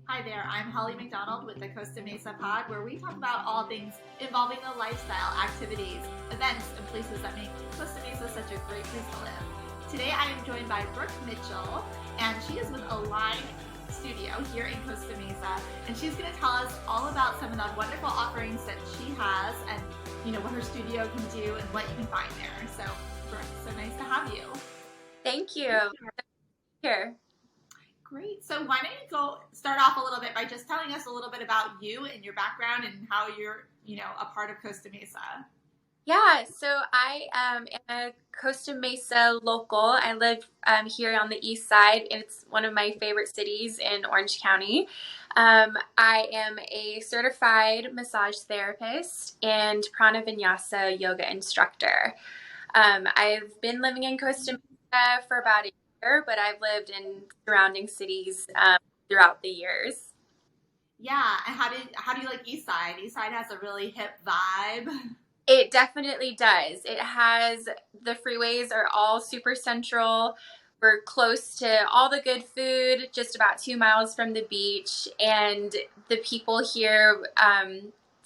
Hi there, I'm Holly McDonald with the Costa Mesa Pod, where we talk about all things involving the lifestyle, activities, events, and places that make Costa Mesa such a great place to live. Today I am joined by Brooke Mitchell, and she is with Align Studio here in Costa Mesa, and she's going to tell us all about some of the wonderful offerings that she has and what her studio can do and what you can find there. So Brooke, so nice to have you. Thank you. Here. Great. So why don't you go start off a little bit by just telling us a little bit about you and your background and how you're, a part of Costa Mesa. Yeah, so I am a Costa Mesa local. I live here on the east side, and it's one of my favorite cities in Orange County. I am a certified massage therapist and prana vinyasa yoga instructor. I've been living in Costa Mesa for about a year, but I've lived in surrounding cities throughout the years. Yeah. And how do you like East Side? East Side has a really hip vibe. It definitely does. It has, the freeways are all super central. We're close to all the good food, just about 2 miles from the beach. And the people here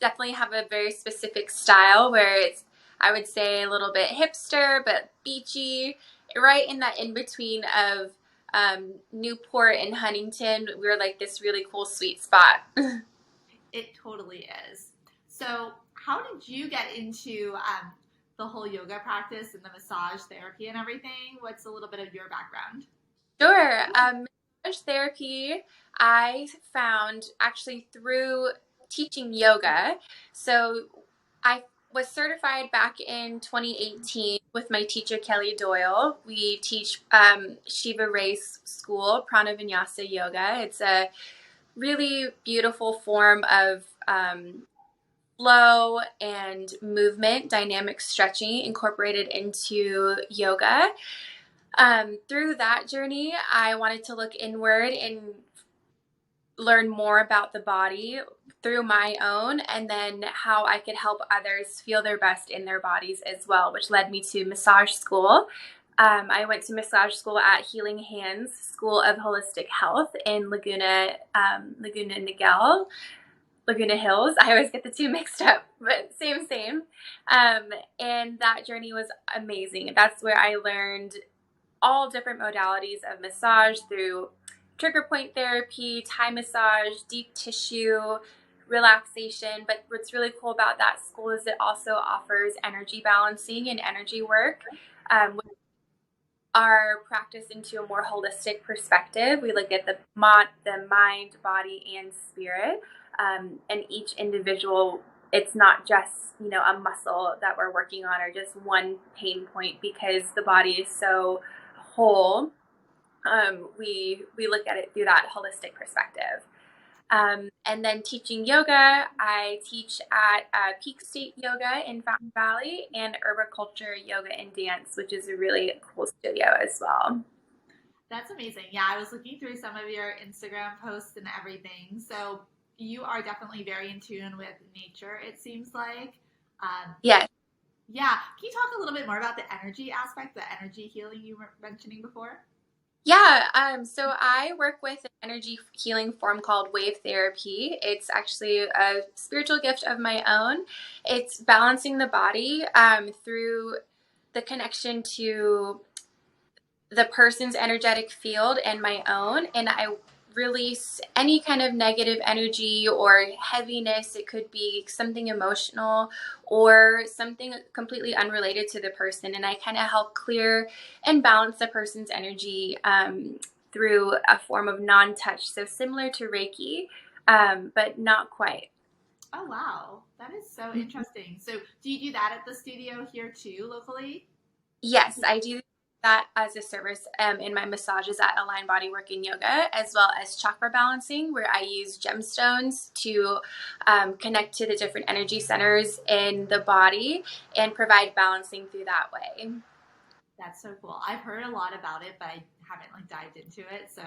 definitely have a very specific style where it's, I would say, a little bit hipster, but beachy, right in that in between of Newport and Huntington. We're like this really cool sweet spot. It totally is. So how did you get into the whole yoga practice and the massage therapy and everything? What's a little bit of your background? Sure. Massage therapy, I found actually through teaching yoga. So I was certified back in 2018 with my teacher, Kelly Doyle. We teach Shiva Race School, Prana Vinyasa Yoga. It's a really beautiful form of flow and movement, dynamic stretching incorporated into yoga. Through that journey, I wanted to look inward and learn more about the body through my own, and then how I could help others feel their best in their bodies as well, which led me to massage school. I went to massage school at Healing Hands School of Holistic Health in Laguna Niguel. Laguna Hills. I always get the two mixed up, but same. And that journey was amazing. That's where I learned all different modalities of massage through trigger point therapy, Thai massage, deep tissue, relaxation. But what's really cool about that school is it also offers energy balancing and energy work. With our practice into a more holistic perspective, we look at the mind, body, and spirit. And each individual, it's not just, a muscle that we're working on or just one pain point, because the body is so whole. We look at it through that holistic perspective. And then teaching yoga, I teach at Peak State Yoga in Fountain Valley and Herbiculture Yoga and Dance, which is a really cool studio as well. That's amazing. Yeah, I was looking through some of your Instagram posts and everything. So you are definitely very in tune with nature, it seems like. Yes. Yeah. Can you talk a little bit more about the energy aspect, the energy healing you were mentioning before? Yeah, so I work with an energy healing form called wave therapy. It's actually a spiritual gift of my own. It's balancing the body through the connection to the person's energetic field and my own, and I release any kind of negative energy or heaviness. It could be something emotional or something completely unrelated to the person, and I kind of help clear and balance the person's energy through a form of non-touch, so similar to Reiki, but not quite. Oh, wow. That is so interesting. So do you do that at the studio here too, locally? Yes, I do that as a service in my massages at Align Bodywork and Yoga, as well as chakra balancing, where I use gemstones to connect to the different energy centers in the body and provide balancing through that way. That's so cool. I've heard a lot about it, but I haven't like dived into it. So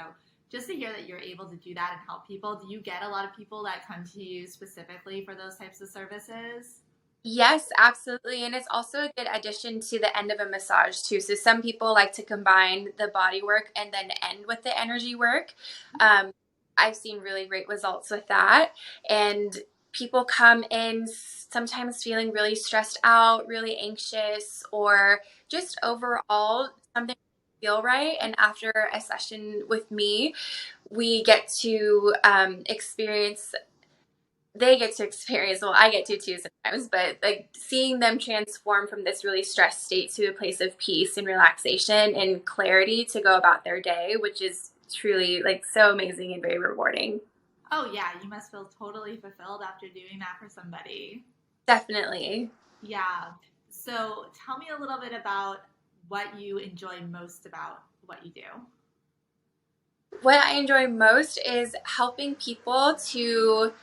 just to hear that you're able to do that and help people, do you get a lot of people that come to you specifically for those types of services? Yes, absolutely. And it's also a good addition to the end of a massage too. So some people like to combine the body work and then end with the energy work. I've seen really great results with that. And people come in sometimes feeling really stressed out, really anxious, or just overall something feel right. And after a session with me, we get to experience they get to experience, well, I get to too sometimes, but like seeing them transform from this really stressed state to a place of peace and relaxation and clarity to go about their day, which is truly like so amazing and very rewarding. Oh yeah, you must feel totally fulfilled after doing that for somebody. Definitely. Yeah. So tell me a little bit about what you enjoy most about what you do. What I enjoy most is helping people to,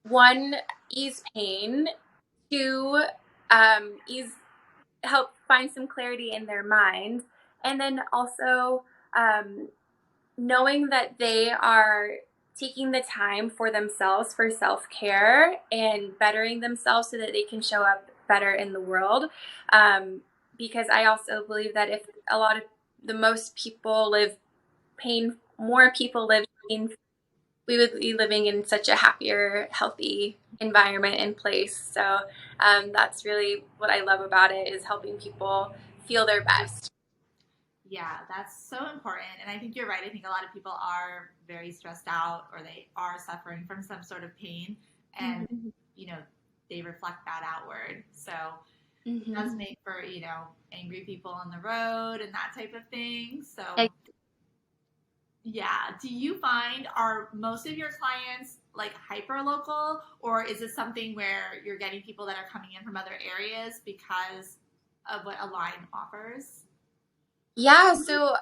one, ease pain, two, ease help find some clarity in their mind, and then also um, knowing that they are taking the time for themselves for self-care and bettering themselves so that they can show up better in the world. Because I also believe that if a lot of the most people live pain, more people live pain, we would be living in such a happier, healthy environment and place. So that's really what I love about it, is helping people feel their best. Yeah, that's so important. And I think you're right. I think a lot of people are very stressed out or they are suffering from some sort of pain and, Mm-hmm. you know, they reflect that outward. So it Mm-hmm. does make for, angry people on the road and that type of thing. So, yeah. Do you find, are most of your clients like hyper local, or is it something where you're getting people that are coming in from other areas because of what Align offers? Yeah, so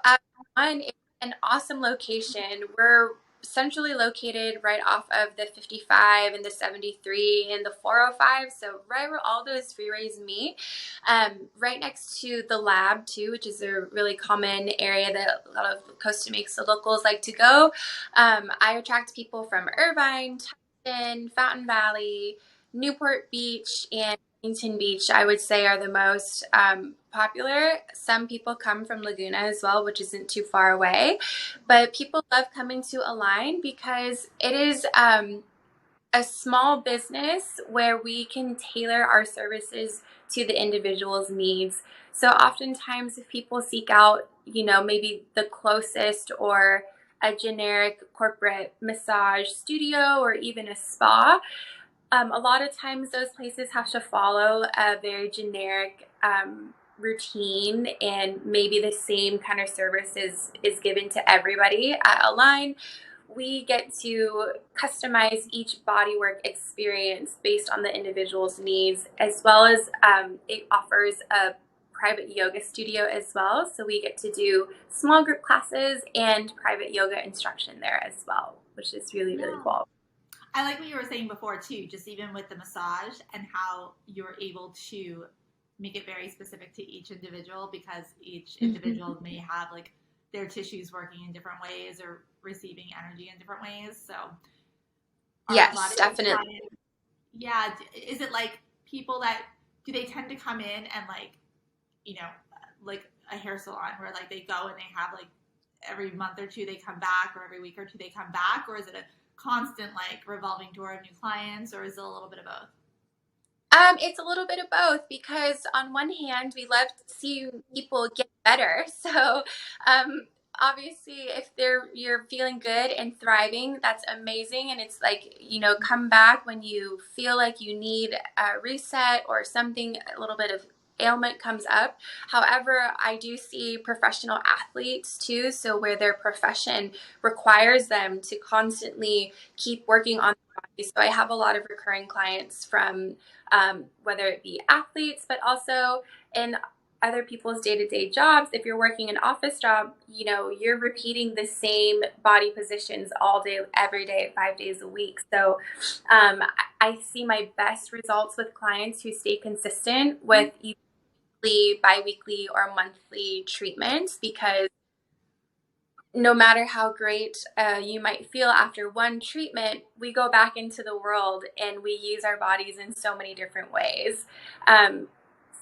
one, it's an awesome location. We're centrally located right off of the 55 and the 73 and the 405. So right where all those freeways meet, right next to the lab too, which is a really common area that a lot of Costa Mesa locals like to go. I attract people from Irvine, Tustin, Fountain Valley, Newport Beach, and Huntington Beach, I would say, are the most popular. Some people come from Laguna as well, which isn't too far away. But people love coming to Align because it is a small business where we can tailor our services to the individual's needs. So oftentimes, if people seek out, maybe the closest or a generic corporate massage studio or even a spa, a lot of times those places have to follow a very generic routine, and maybe the same kind of service is given to everybody. At Align, we get to customize each bodywork experience based on the individual's needs, as well as it offers a private yoga studio as well. So we get to do small group classes and private yoga instruction there as well, which is really, really Yeah. cool. I like what you were saying before too, just even with the massage and how you're able to make it very specific to each individual because each individual may have like their tissues working in different ways or receiving energy in different ways. So are a lot Yes, of your definitely. clients, yeah, is it like people that do they tend to come in and you know, like a hair salon where like they go and they have like every month or two they come back or every week or two they come back, or is it a constant like revolving door of new clients, or is it a little bit of both? It's a little bit of both, because on one hand, we love to see people get better. So, um, obviously, if you're feeling good and thriving, that's amazing. And it's like, come back when you feel like you need a reset or something, a little bit of ailment comes up. However, I do see professional athletes too, so where their profession requires them to constantly keep working on their body. So I have a lot of recurring clients from whether it be athletes, but also in other people's day-to-day jobs. If you're working an office job, you're repeating the same body positions all day, every day, 5 days a week. So I see my best results with clients who stay consistent with weekly, bi-weekly, or monthly treatments, because no matter how great you might feel after one treatment, we go back into the world and we use our bodies in so many different ways. Um,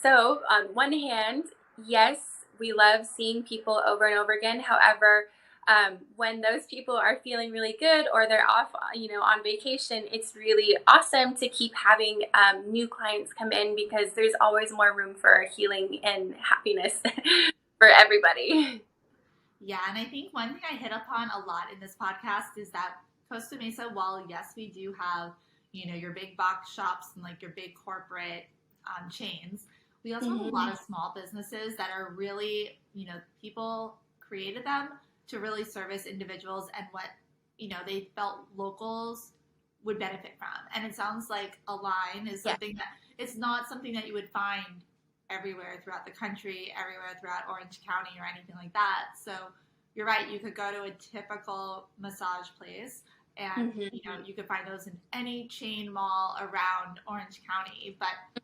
so, on one hand, yes, we love seeing people over and over again. However, when those people are feeling really good or they're off, on vacation, it's really awesome to keep having new clients come in because there's always more room for healing and happiness for everybody. Yeah, and I think one thing I hit upon a lot in this podcast is that Costa Mesa, while yes, we do have, your big box shops and like your big corporate chains, we also have a lot of small businesses that are really, people created them to really service individuals and what, they felt locals would benefit from. And it sounds like a line is something that it's not something that you would find everywhere throughout the country, everywhere throughout Orange County or anything like that. So you're right, you could go to a typical massage place and you could find those in any chain mall around Orange County, but a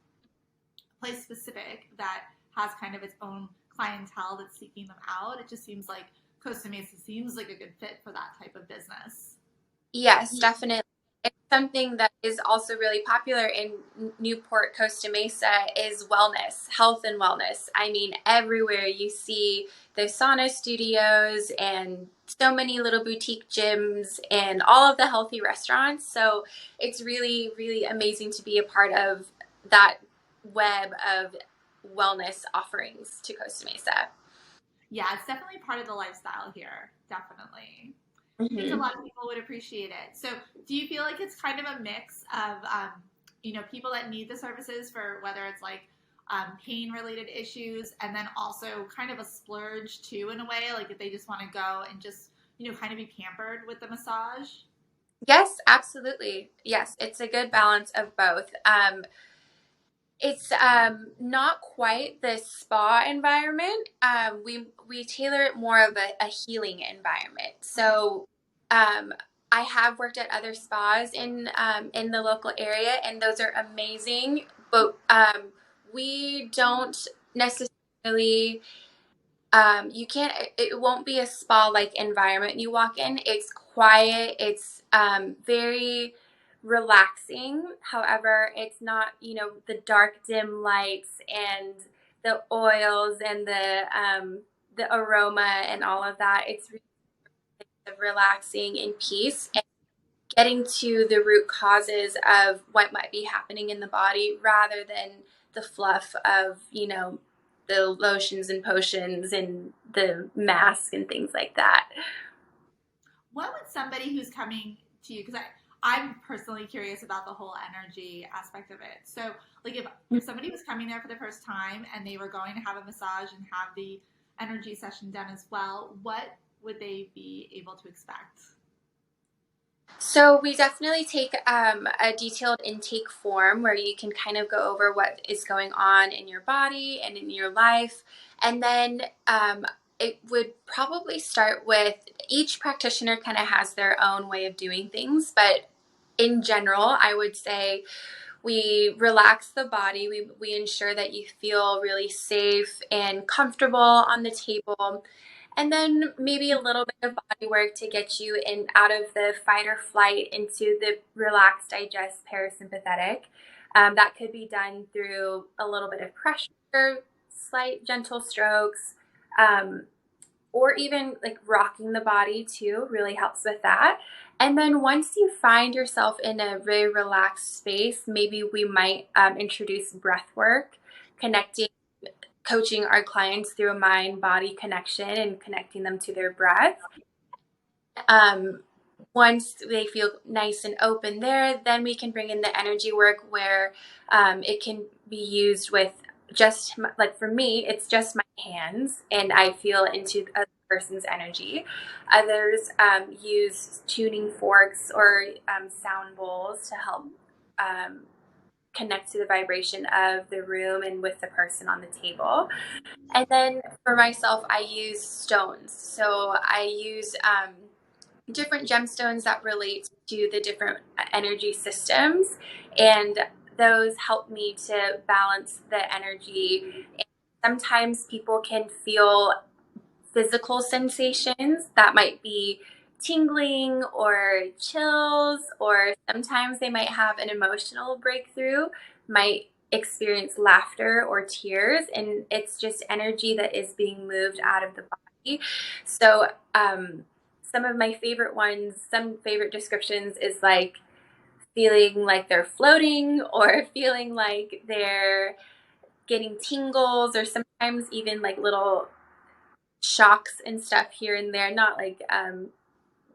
place specific that has kind of its own clientele that's seeking them out, it just seems like Costa Mesa seems like a good fit for that type of business. Yes, definitely. It's something that is also really popular in Newport, Costa Mesa is wellness, health and wellness. I mean, everywhere you see the sauna studios and so many little boutique gyms and all of the healthy restaurants. So it's really, really amazing to be a part of that web of wellness offerings to Costa Mesa. Yeah, it's definitely part of the lifestyle here. Definitely. I think a lot of people would appreciate it. So, do you feel like it's kind of a mix of, people that need the services for whether it's like pain-related issues, and then also kind of a splurge too, in a way, like if they just want to go and just, kind of be pampered with the massage? Yes, absolutely. Yes, it's a good balance of both. It's not quite the spa environment. We tailor it more of a healing environment. So I have worked at other spas in the local area, and those are amazing. But we don't necessarily. You can't. It won't be a spa-like environment you walk in. It's quiet. It's very relaxing. However, it's not, the dark, dim lights and the oils and the aroma and all of that. It's really relaxing and peace and getting to the root causes of what might be happening in the body rather than the fluff of, the lotions and potions and the mask and things like that. What would somebody who's coming to you, because I'm personally curious about the whole energy aspect of it. So, like, if somebody was coming there for the first time and they were going to have a massage and have the energy session done as well, what would they be able to expect? So we definitely take a detailed intake form where you can kind of go over what is going on in your body and in your life. And then it would probably start with each practitioner kind of has their own way of doing things. But in general, I would say we relax the body. We ensure that you feel really safe and comfortable on the table. And then maybe a little bit of body work to get you in out of the fight or flight into the relax, digest, parasympathetic. That could be done through a little bit of pressure, slight gentle strokes, or even like rocking the body too really helps with that. And then once you find yourself in a very relaxed space, maybe we might introduce breath work, coaching our clients through a mind-body connection and connecting them to their breath. Once they feel nice and open there, then we can bring in the energy work where it can be used with just, like for me, it's just my hands and I feel into a person's energy. Others use tuning forks or sound bowls to help connect to the vibration of the room and with the person on the table. And then for myself, I use stones. So I use different gemstones that relate to the different energy systems. And those help me to balance the energy. And sometimes people can feel physical sensations that might be tingling or chills, or sometimes they might have an emotional breakthrough, might experience laughter or tears, and it's just energy that is being moved out of the body. So some of my favorite ones, some favorite descriptions is like feeling like they're floating or feeling like they're getting tingles or sometimes even like little shocks and stuff here and there, not like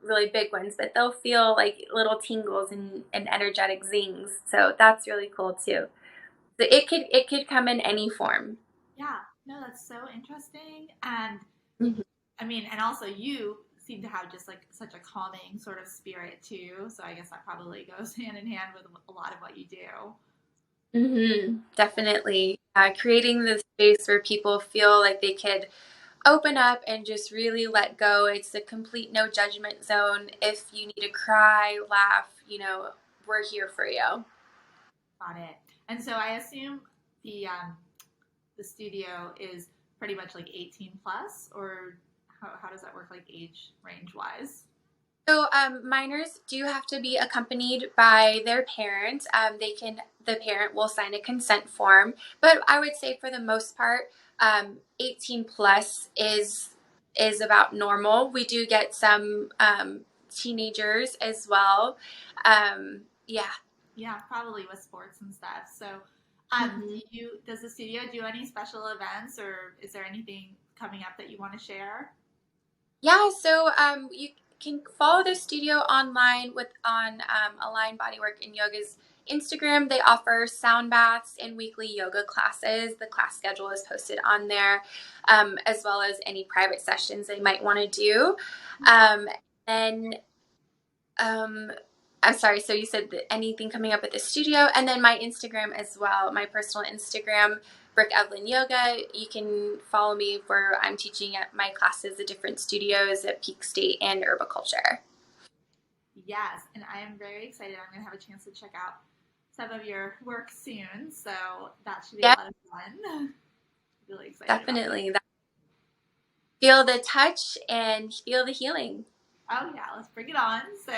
really big ones, but they'll feel like little tingles and energetic zings. So that's really cool too. So it could come in any form. Yeah, no, that's so interesting. And Mhm. I mean, and also you seem to have just like such a calming sort of spirit too. So I guess that probably goes hand in hand with a lot of what you do. Definitely. Creating the space where people feel like they could open up and just really let go. It's a complete no judgment zone. If you need to cry, laugh, we're here for you. Got it. And so I assume the studio is pretty much like 18 plus, or how does that work, like age range wise? So minors do have to be accompanied by their parent. The parent will sign a consent form, but I would say for the most part, 18 plus is about normal. We do get some teenagers as well. Yeah. Yeah, probably with sports and stuff. So, Mhm. does the studio do any special events, or is there anything coming up that you want to share? Yeah, so you can follow the studio online on Align Bodywork and Yoga's Instagram. They offer sound baths and weekly yoga classes. The class schedule is posted on there, as well as any private sessions they might want to do. Um, and um, I'm sorry, so you said that anything coming up at the studio, and then my Instagram as well, my personal Instagram, Brooke Evelyn Yoga. You can follow me where I'm teaching at my classes at different studios at Peak State and Herbiculture. Yes, and I am very excited. I'm going to have a chance to check out some of your work soon, so that should be a Yeah, lot of fun. Really excited about it. definitely. Feel the touch and feel the healing. Oh yeah, let's bring it on. So,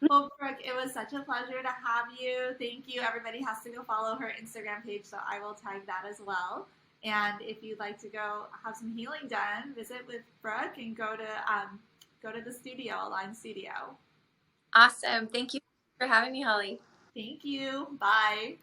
well, Brooke, it was such a pleasure to have you. Thank you. Everybody has to go follow her Instagram page, so I will tag that as well. And if you'd like to go have some healing done, visit with Brooke and go to the studio, Align Studio. Awesome. Thank you for having me, Holly. Thank you. Bye.